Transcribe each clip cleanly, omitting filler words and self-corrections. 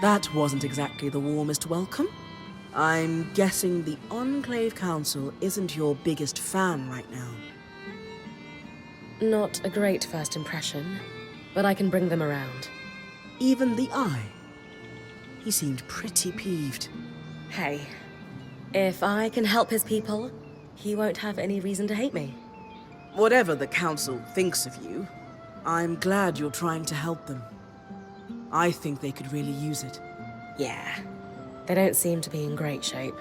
That wasn't exactly the warmest welcome. I'm guessing the Enclave Council isn't your biggest fan right now. Not a great first impression, but I can bring them around. Even the Eye. He seemed pretty peeved. Hey, if I can help his people, he won't have any reason to hate me. Whatever the Council thinks of you, I'm glad you're trying to help them. I think they could really use it. Yeah, they don't seem to be in great shape.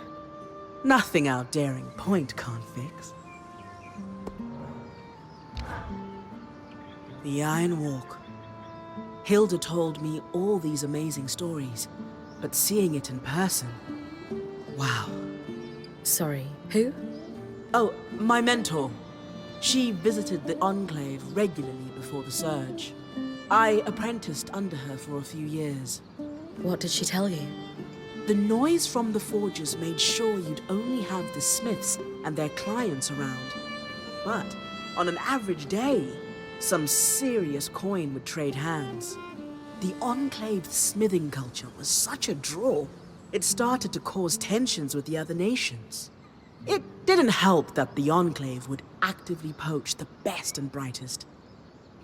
Nothing our daring point can't fix. The Iron Walk. Hilda told me all these amazing stories, but seeing it in person... wow. Sorry, who? Oh, my mentor. She visited the Enclave regularly before the Surge. I apprenticed under her for a few years. What did she tell you? The noise from the forges made sure you'd only have the smiths and their clients around. But on an average day, some serious coin would trade hands. The Enclave smithing culture was such a draw, it started to cause tensions with the other nations. It didn't help that the Enclave would actively poach the best and brightest.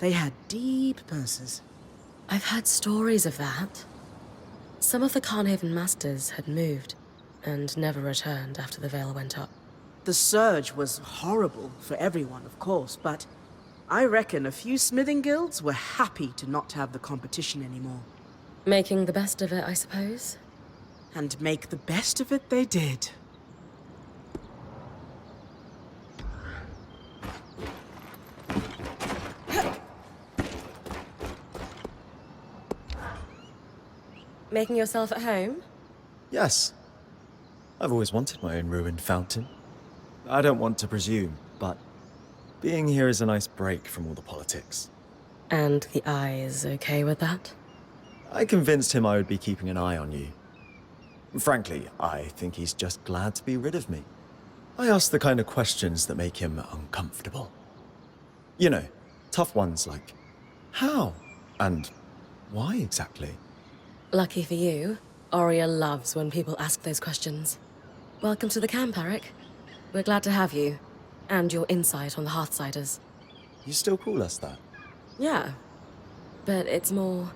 They had deep purses. I've heard stories of that. Some of the Carnhaven masters had moved, and never returned after the veil went up. The Surge was horrible for everyone, of course, but I reckon a few smithing guilds were happy to not have the competition anymore. Making the best of it, I suppose? And make the best of it they did. Making yourself at home? Yes. I've always wanted my own ruined fountain. I don't want to presume, but being here is a nice break from all the politics. And the Eye is okay with that? I convinced him I would be keeping an eye on you. Frankly, I think he's just glad to be rid of me. I ask the kind of questions that make him uncomfortable. You know, tough ones like, how? And why exactly? Lucky for you, Aurea loves when people ask those questions. Welcome to the camp, Eric. We're glad to have you, and your insight on the Hearthsiders. You still call us that? Yeah, but it's more...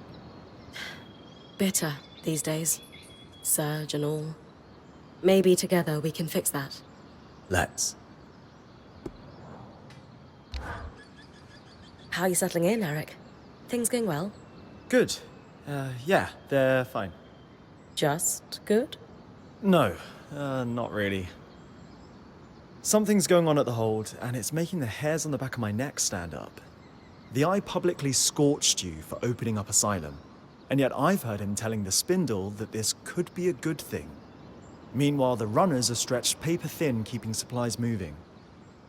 bitter these days. Surge and all. Maybe together we can fix that. Let's. How are you settling in, Eric? Things going well? Good. Yeah, they're fine. Just good? No, not really. Something's going on at the Hold, and it's making the hairs on the back of my neck stand up. The Eye publicly scorched you for opening up Asylum, and yet I've heard him telling the Spindle that this could be a good thing. Meanwhile, the runners are stretched paper thin keeping supplies moving.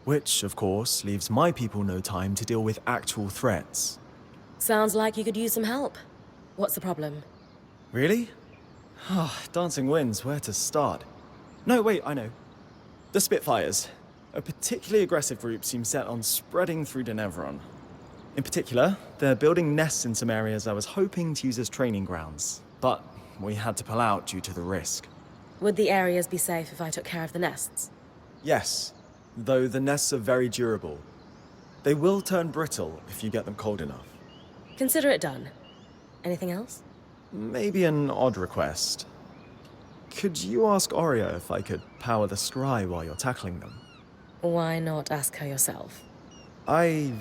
Which, of course, leaves my people no time to deal with actual threats. Sounds like you could use some help. What's the problem? Really? Dancing winds, where to start? No, wait, I know. The Spitfires. A particularly aggressive group seems set on spreading through Denevron. In particular, they're building nests in some areas I was hoping to use as training grounds, but we had to pull out due to the risk. Would the areas be safe if I took care of the nests? Yes, though the nests are very durable. They will turn brittle if you get them cold enough. Consider it done. Anything else? Maybe an odd request. Could you ask Aurea if I could power the scry while you're tackling them? Why not ask her yourself? I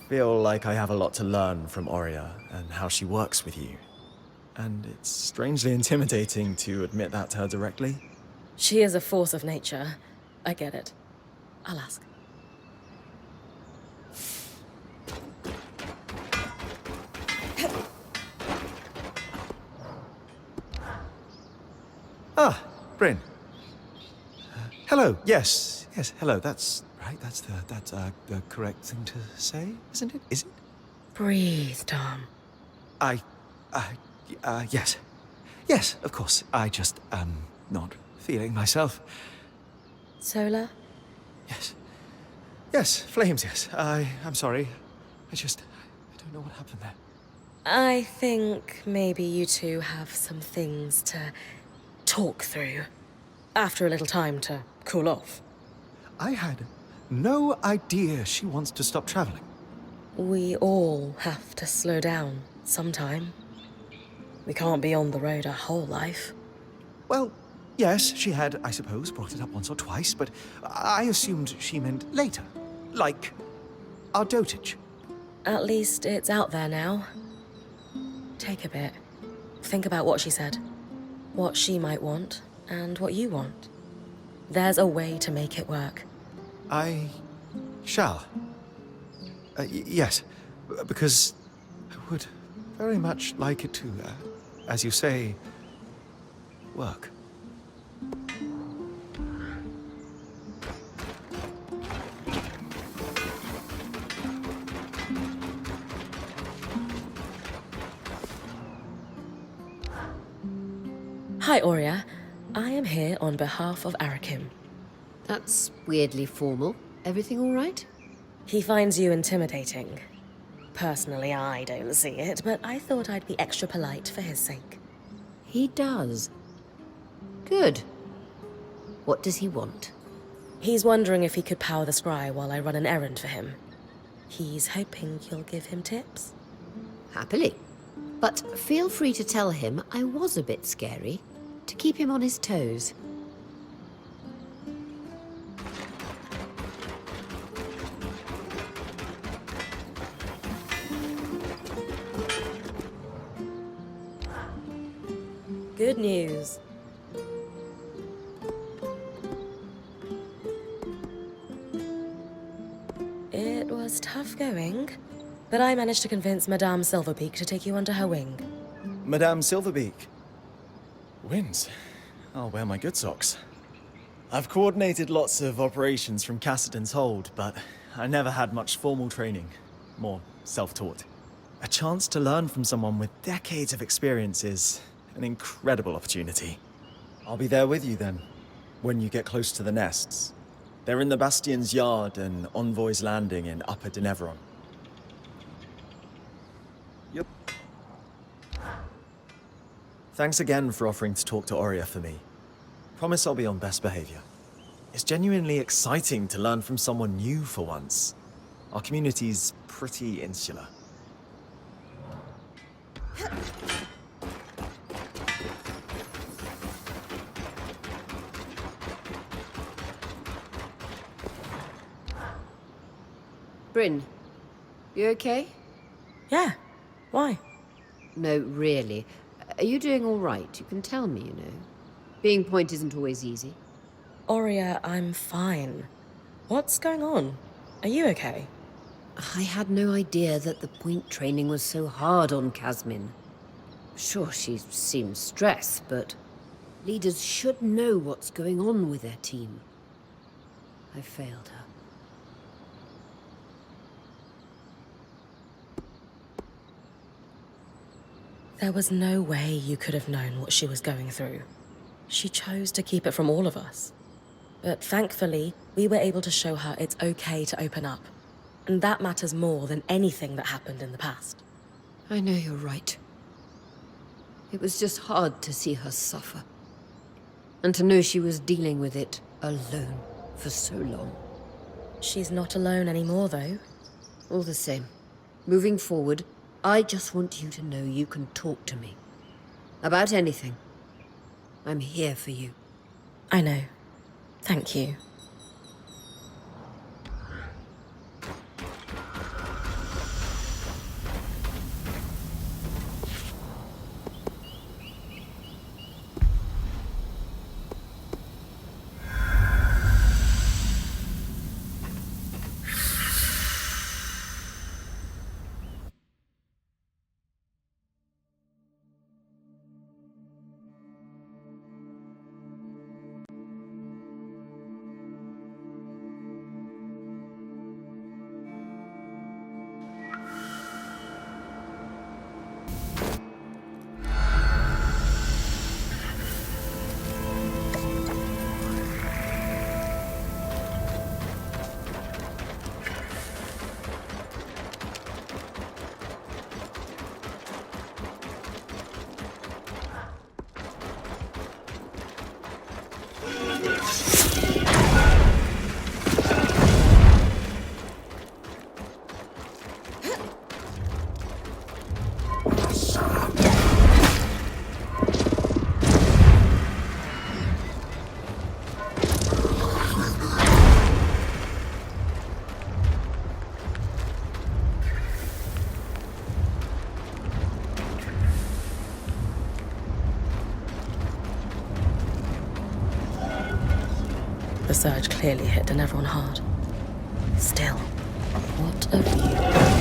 feel like I have a lot to learn from Aurea and how she works with you. And it's strangely intimidating to admit that to her directly. She is a force of nature. I get it. I'll ask. Ah, Brynn. Hello. Yes, hello. That's right. That's the correct thing to say, isn't it? Is it? Breathe, Tom. Yes. Yes, of course. I just, not feeling myself. Solar? Yes. Yes, flames, yes. I'm sorry. I don't know what happened there. I think maybe you two have some things to talk through. After a little time to cool off. I had no idea she wants to stop traveling. We all have to slow down sometime. We can't be on the road our whole life. Well, yes, she had, I suppose, brought it up once or twice, but I assumed she meant later. Like our dotage. At least it's out there now. Take a bit. Think about what she said. What she might want, and what you want. There's a way to make it work. I shall. Yes, because I would very much like it to, as you say, work. Hi, Aurea. I am here on behalf of Arakim. That's weirdly formal. Everything all right? He finds you intimidating. Personally, I don't see it, but I thought I'd be extra polite for his sake. He does. Good. What does he want? He's wondering if he could power the scry while I run an errand for him. He's hoping you'll give him tips. Happily. But feel free to tell him I was a bit scary, to keep him on his toes. Good news. It was tough going, but I managed to convince Madame Silverbeak to take you under her wing. Madame Silverbeak. Wins. I'll wear my good socks. I've coordinated lots of operations from Cassidon's hold, but I never had much formal training. More self-taught. A chance to learn from someone with decades of experience is an incredible opportunity. I'll be there with you then, when you get close to the nests. They're in the Bastion's yard and Envoy's landing in Upper Denevron. Yep. Thanks again for offering to talk to Aurea for me. Promise I'll be on best behavior. It's genuinely exciting to learn from someone new for once. Our community's pretty insular. Brynn, you okay? Yeah. Why? No, really. Are you doing all right? You can tell me, you know. Being point isn't always easy. Aurea, I'm fine. What's going on? Are you okay? I had no idea that the point training was so hard on Casmin. Sure, she seems stressed, but leaders should know what's going on with their team. I failed her. There was no way you could have known what she was going through. She chose to keep it from all of us. But thankfully, we were able to show her it's okay to open up. And that matters more than anything that happened in the past. I know you're right. It was just hard to see her suffer. And to know she was dealing with it alone for so long. She's not alone anymore, though. All the same, moving forward, I just want you to know you can talk to me. About anything. I'm here for you. I know. Thank you. surge clearly hit Denevron hard. Still, what a view.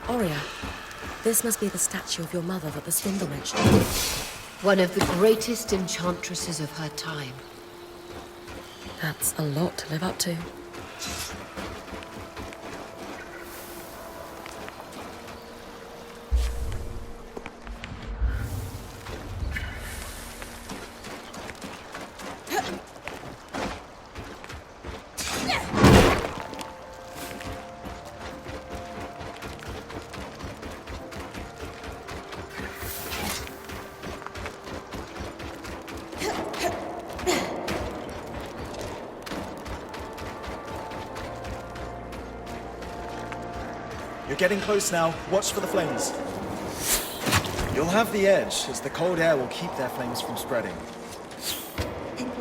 Oria, this must be the statue of your mother that the spindle mentioned. One of the greatest enchantresses of her time. That's a lot to live up to. You're getting close now. Watch for the flames. You'll have the edge, as the cold air will keep their flames from spreading.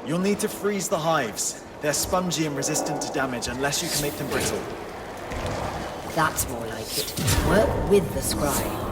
You'll need to freeze the hives. They're spongy and resistant to damage unless you can make them brittle. That's more like it. Work with the scry.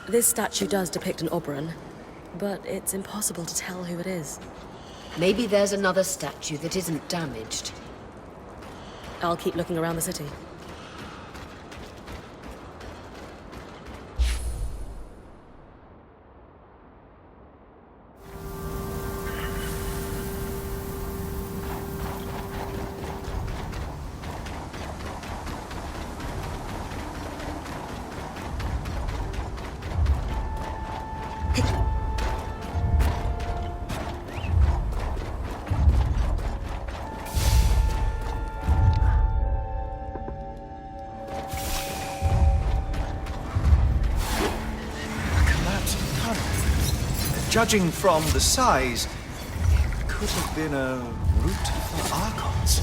This statue does depict an Oberon, but it's impossible to tell who it is. Maybe there's another statue that isn't damaged. I'll keep looking around the city. Judging from the size, it could have been a route for Archons.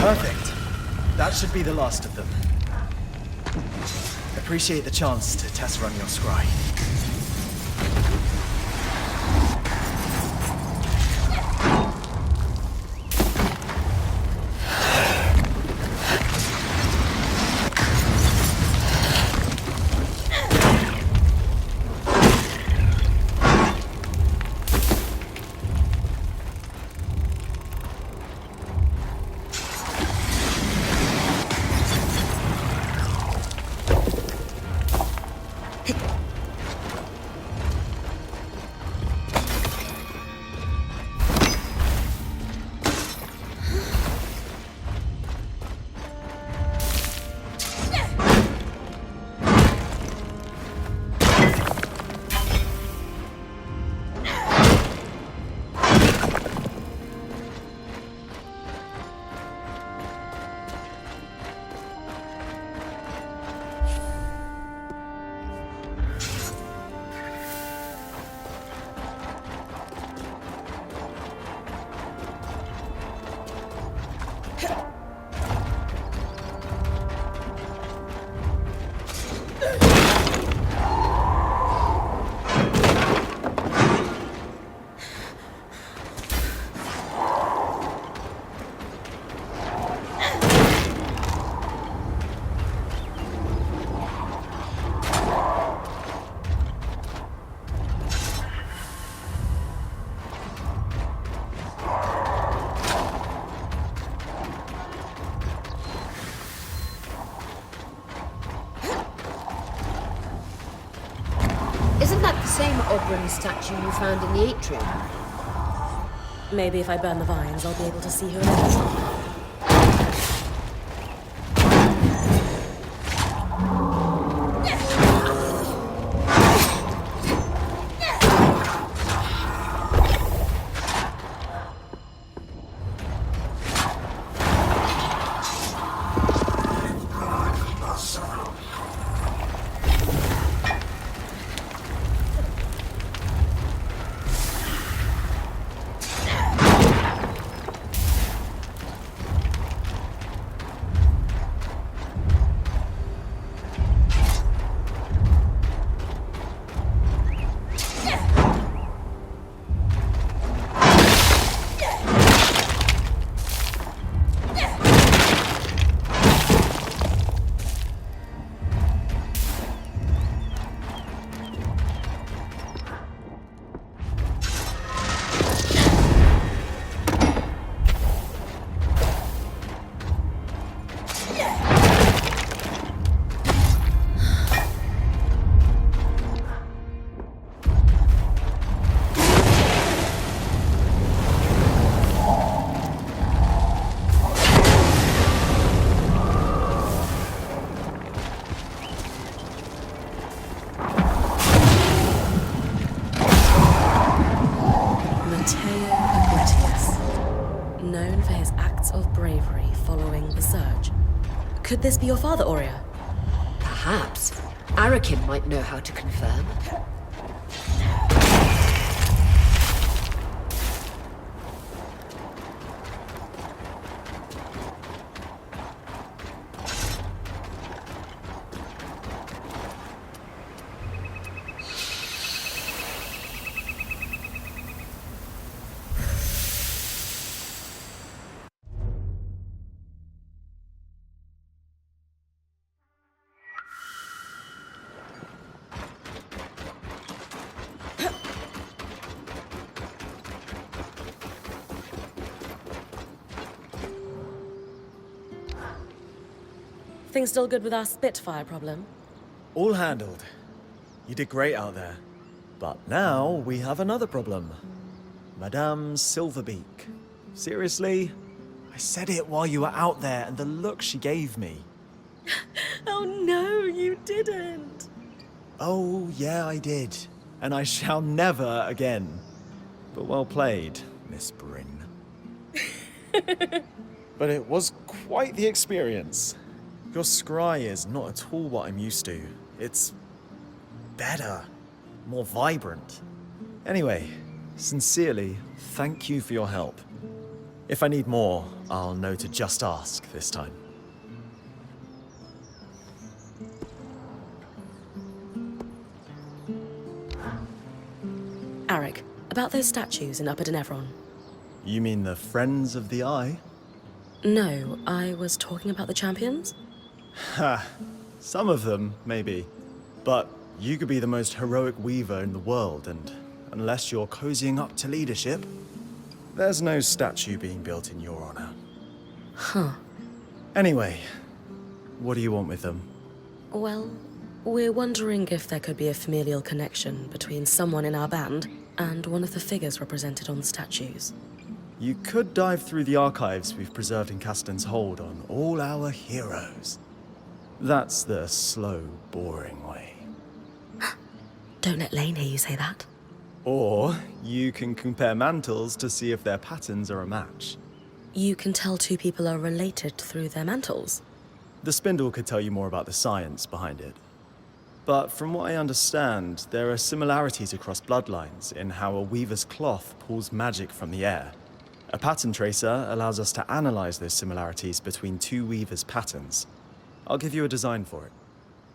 Perfect. That should be the last of them. Appreciate the chance to test run your scry. same Oberon statue you found in the atrium? Maybe if I burn the vines, I'll be able to see who it is. Known for his acts of bravery following the surge. Could this be your father, Aurea? Perhaps. Arakin might know how to confirm. Things still good with our Spitfire problem? All handled. You did great out there. But now we have another problem. Madame Silverbeak. Seriously? I said it while you were out there, and the look she gave me. Oh no, you didn't! Oh, yeah, I did. And I shall never again. But well played, Miss Brynn. But it was quite the experience. Your scry is not at all what I'm used to. It's better, more vibrant. Anyway, sincerely, thank you for your help. If I need more, I'll know to just ask this time. Arik, about those statues in Upper Denevron. You mean the Friends of the Eye? No, I was talking about the champions. Ha, some of them, maybe. But you could be the most heroic weaver in the world, and unless you're cozying up to leadership, there's no statue being built in your honor. Huh. Anyway, what do you want with them? Well, we're wondering if there could be a familial connection between someone in our band and one of the figures represented on the statues. You could dive through the archives we've preserved in Casten's Hold on all our heroes. That's the slow, boring way. Don't let Lane hear you say that. Or you can compare mantles to see if their patterns are a match. You can tell two people are related through their mantles. The spindle could tell you more about the science behind it. But from what I understand, there are similarities across bloodlines in how a weaver's cloth pulls magic from the air. A pattern tracer allows us to analyze those similarities between two weavers' patterns. I'll give you a design for it.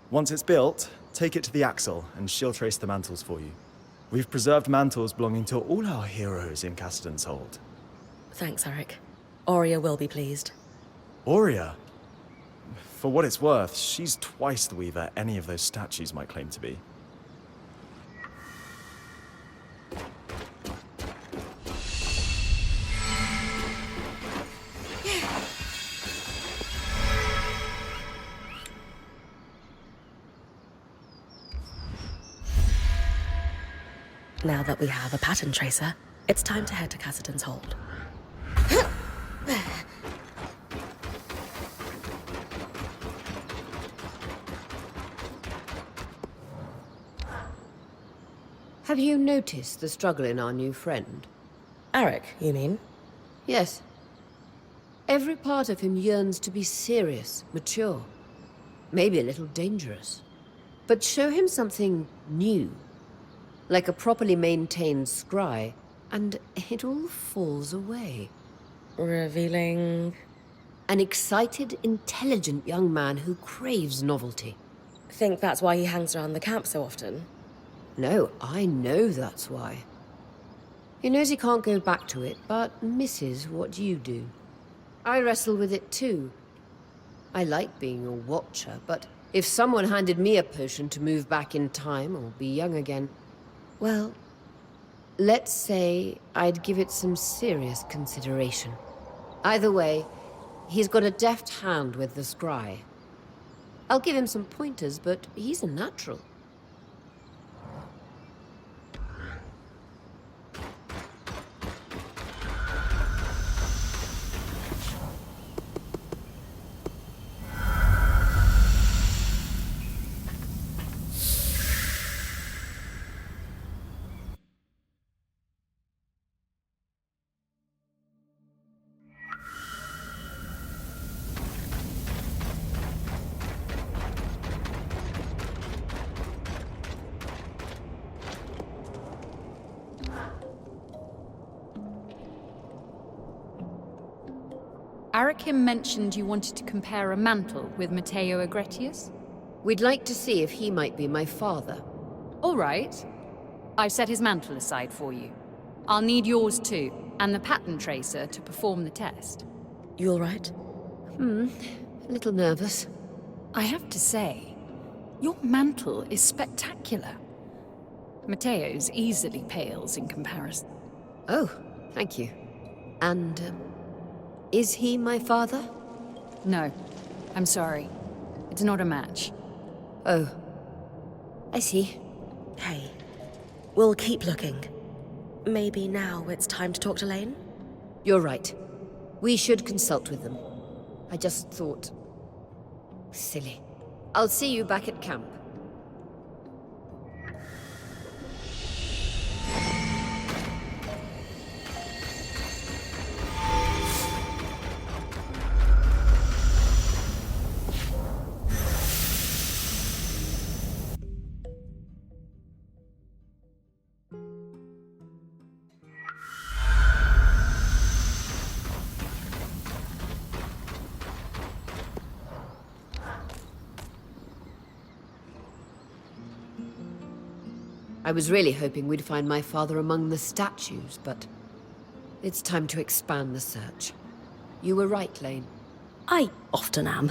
Once it's built, take it to the Axle and she'll trace the mantles for you. We've preserved mantles belonging to all our heroes in Casten's Hold. Thanks, Arik. Aurea will be pleased. Aurea? For what it's worth, she's twice the weaver any of those statues might claim to be. Now that we have a pattern tracer, it's time to head to Cassidy's hold. Have you noticed the struggle in our new friend? Eric, you mean? Yes. Every part of him yearns to be serious, mature, maybe a little dangerous. But show him something new, like a properly maintained scry, and it all falls away. Revealing... An excited, intelligent young man who craves novelty. Think that's why he hangs around the camp so often? No, I know that's why. He knows he can't go back to it, but misses what you do. I wrestle with it too. I like being a watcher, but if someone handed me a potion to move back in time or be young again, well, let's say I'd give it some serious consideration. Either way, he's got a deft hand with the scry. I'll give him some pointers, but he's a natural. Arakim mentioned you wanted to compare a mantle with Matteo Agretius? We'd like to see if he might be my father. All right. I've set his mantle aside for you. I'll need yours too, and the pattern tracer to perform the test. You all right? A little nervous. I have to say, your mantle is spectacular. Matteo's easily pales in comparison. Oh, thank you. And, is he my father? No, I'm sorry. It's not a match. Oh, I see. Hey, we'll keep looking. Maybe now it's time to talk to Lane? You're right. We should consult with them. I just thought... Silly. I'll see you back at camp. I was really hoping we'd find my father among the statues, but it's time to expand the search. You were right, Lane. I often am.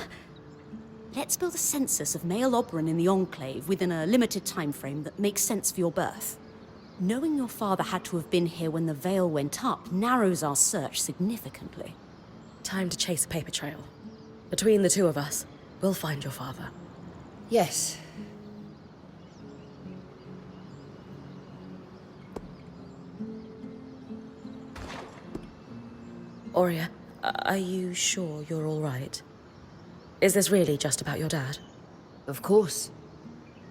Let's build a census of male Oberon in the Enclave within a limited time frame that makes sense for your birth. Knowing your father had to have been here when the veil went up narrows our search significantly. Time to chase a paper trail. Between the two of us, we'll find your father. Yes. Aurea, are you sure you're all right? Is this really just about your dad? Of course.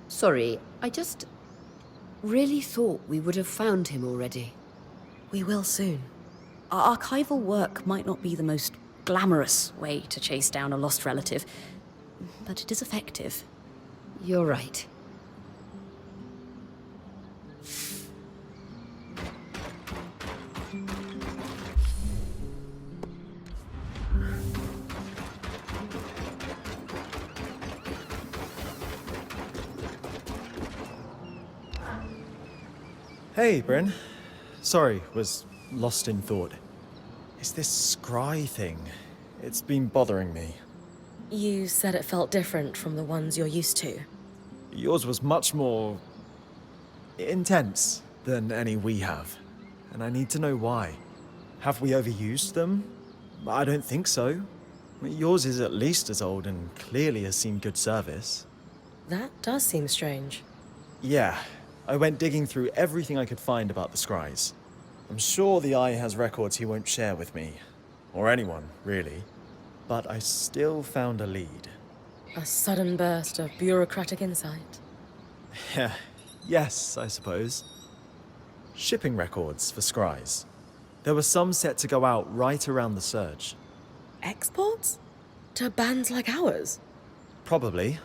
Sorry, I just really thought we would have found him already. We will soon. Our archival work might not be the most glamorous way to chase down a lost relative, but it is effective. You're right. Hey, Brynn. Sorry, was lost in thought. It's this scry thing. It's been bothering me. You said it felt different from the ones you're used to. Yours was much more... intense than any we have. And I need to know why. Have we overused them? I don't think so. Yours is at least as old and clearly has seen good service. That does seem strange. Yeah, I went digging through everything I could find about the scries. I'm sure the Eye has records he won't share with me. Or anyone, really. But I still found a lead. A sudden burst of bureaucratic insight. Yeah, yes, I suppose. Shipping records for scries. There were some set to go out right around the surge. Exports? To bands like ours? Probably.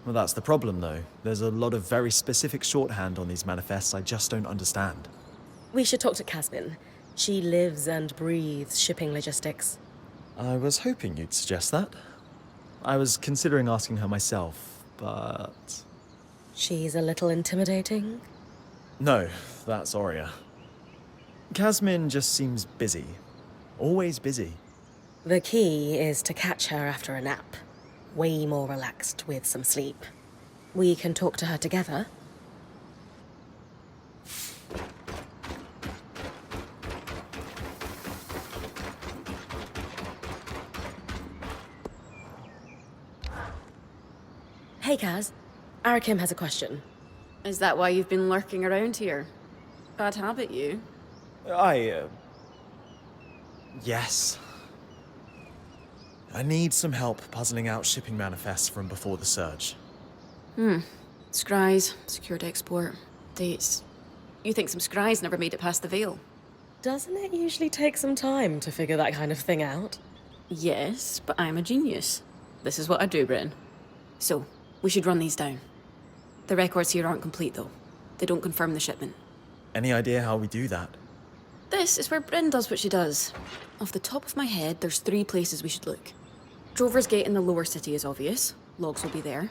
Well, that's the problem, though. There's a lot of very specific shorthand on these manifests I just don't understand. We should talk to Casmin. She lives and breathes shipping logistics. I was hoping you'd suggest that. I was considering asking her myself, but... She's a little intimidating. No, that's Aurea. Casmin just seems busy. Always busy. The key is to catch her after a nap. Way more relaxed with some sleep. We can talk to her together. Hey, Kaz. Arakim has a question. Is that why you've been lurking around here? Bad habit, you. Yes. I need some help puzzling out shipping manifests from before the surge. Scries, secured export, dates. You think some scries never made it past the Veil? Doesn't it usually take some time to figure that kind of thing out? Yes, but I'm a genius. This is what I do, Brynn. So, we should run these down. The records here aren't complete, though. They don't confirm the shipment. Any idea how we do that? This is where Brynn does what she does. Off the top of my head, there's 3 places we should look. Drover's Gate in the lower city is obvious. Logs will be there.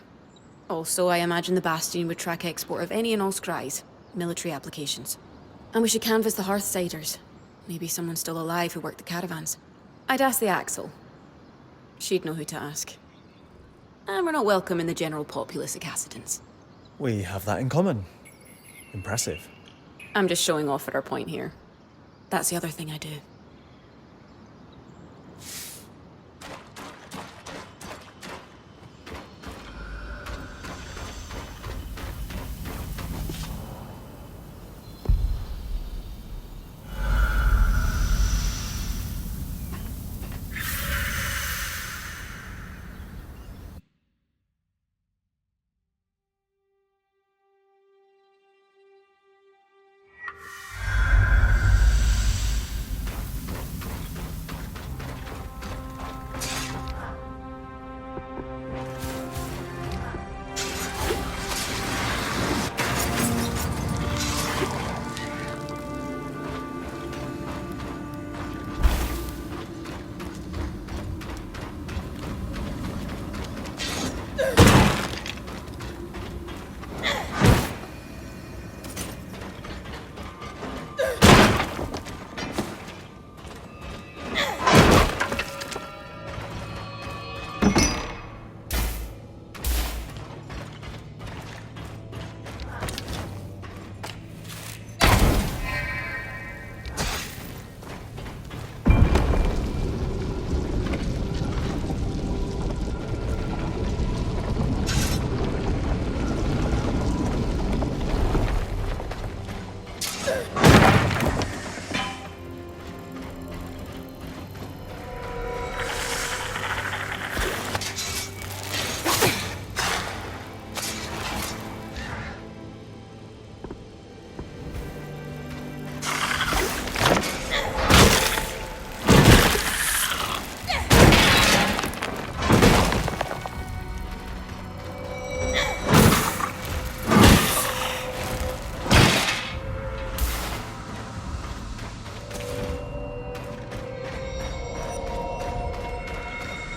Also, I imagine the Bastion would track export of any and all scries, military applications. And we should canvass the Hearthsiders. Maybe someone still alive who worked the caravans. I'd ask the Axel. She'd know who to ask. And we're not welcome in the general populace at Cassidans. We have that in common. Impressive. I'm just showing off at our point here. That's the other thing I do.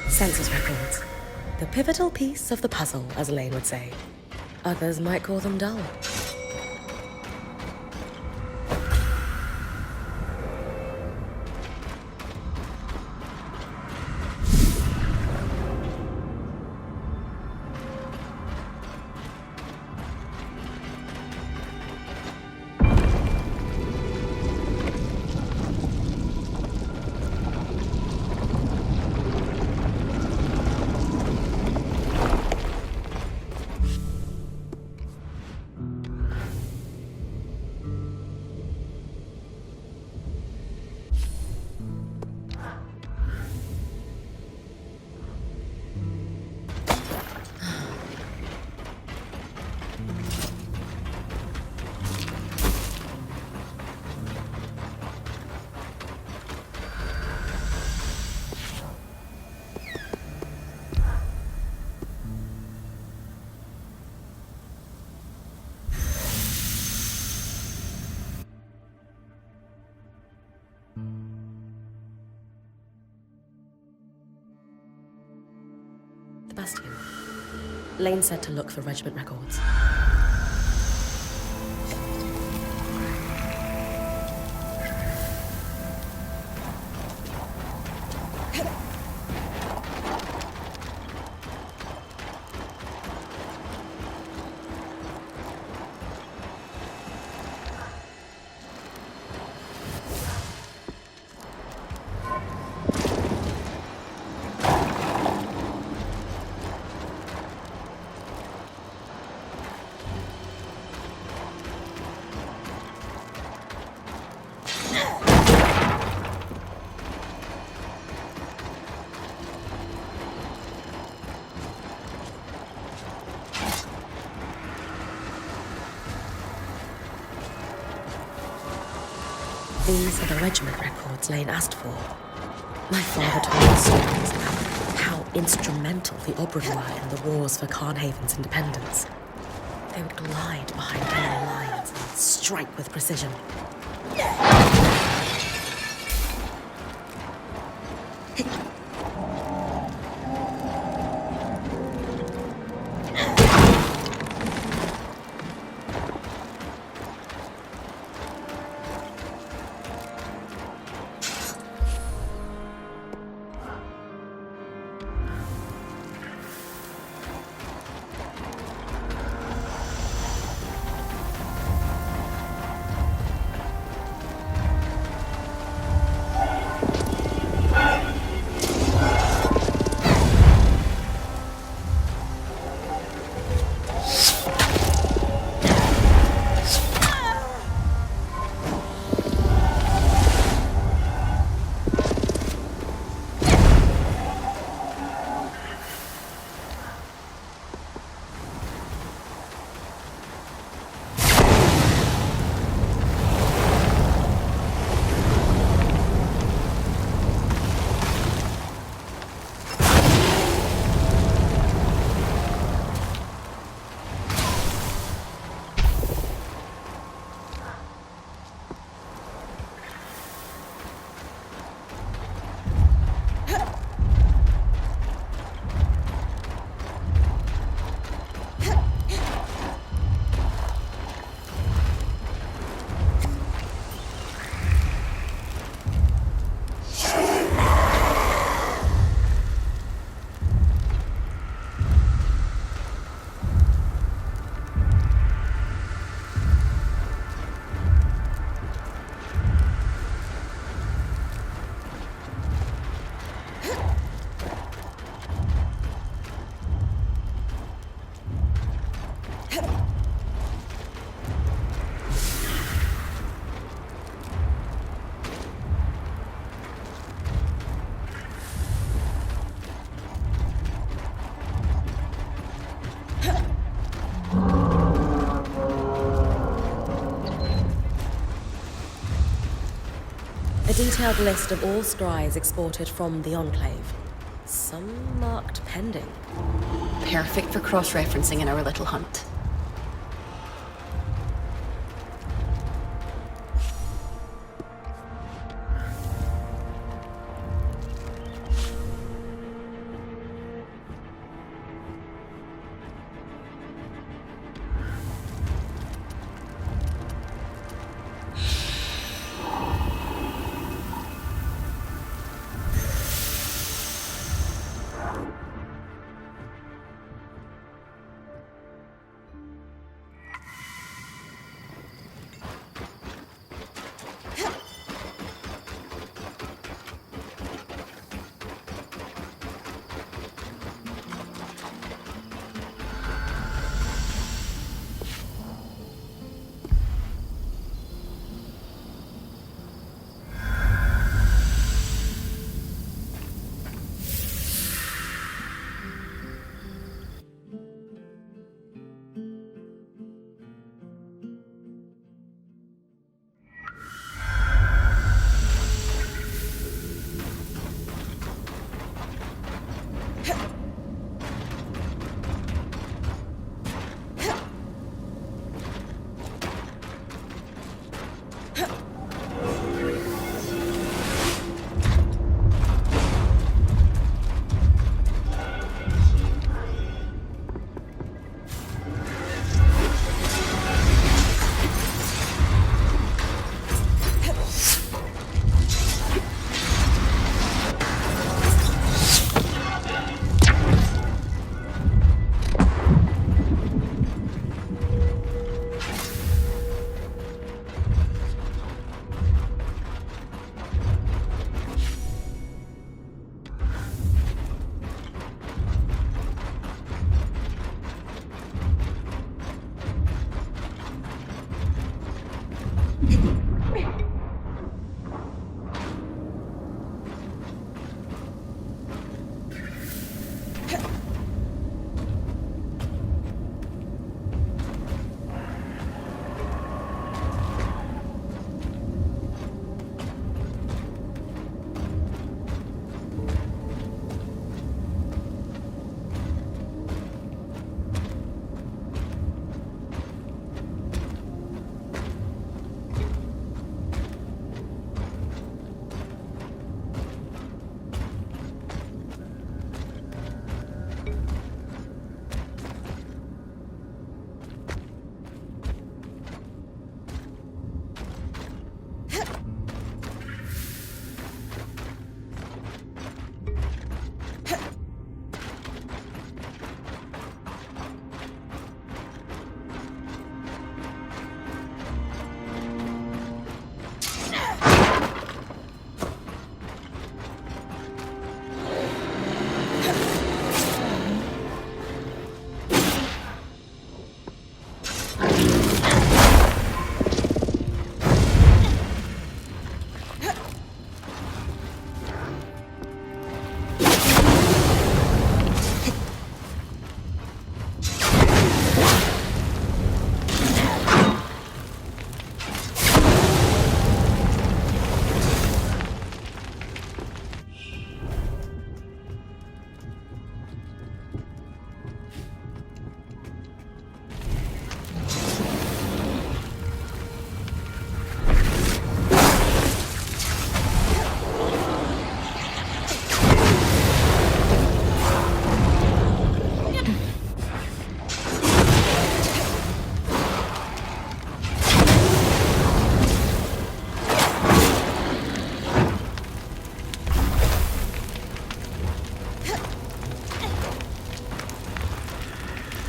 Census records. The pivotal piece of the puzzle, as Lane would say. Others might call them dull. the Bastion. Lane said to look for regiment records. These are the regiment records Lane asked for. My father told me stories about how instrumental the Oberyn were in the wars for Carnhaven's independence. They would glide behind enemy lines and strike with precision. A detailed list of all scries exported from the Enclave. Some marked pending. Perfect for cross-referencing in our little hunt.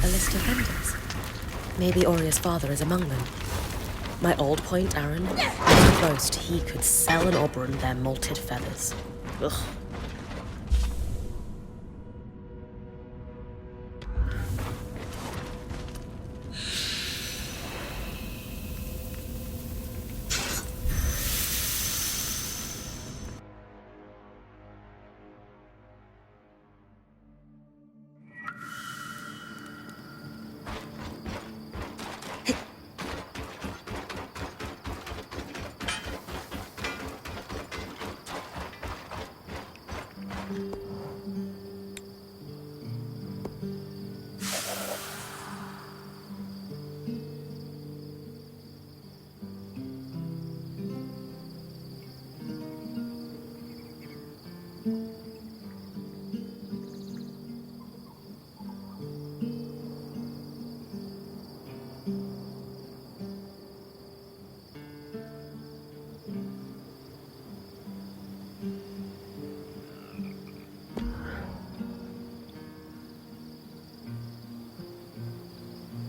A list of vendors. Maybe Oria's father is among them. My old point, Aaron, would boast he could sell an Oberon their molted feathers. Ugh.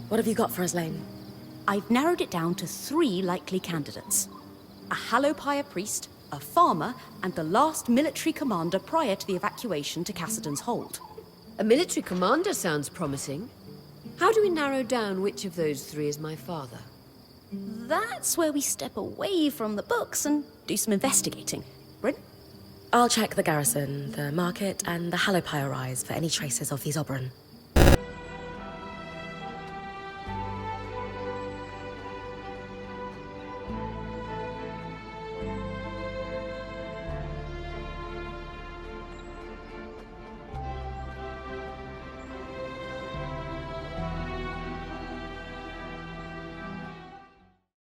What have you got for us, Lane? I've narrowed it down to 3 likely candidates. A Hallowpire priest, a farmer, and the last military commander prior to the evacuation to Cassidon's Hold. A military commander sounds promising. How do we narrow down which of those 3 is my father? That's where we step away from the books and do some investigating. Brynn? I'll check the garrison, the market, and the Hallowpire Rise for any traces of these Oberon.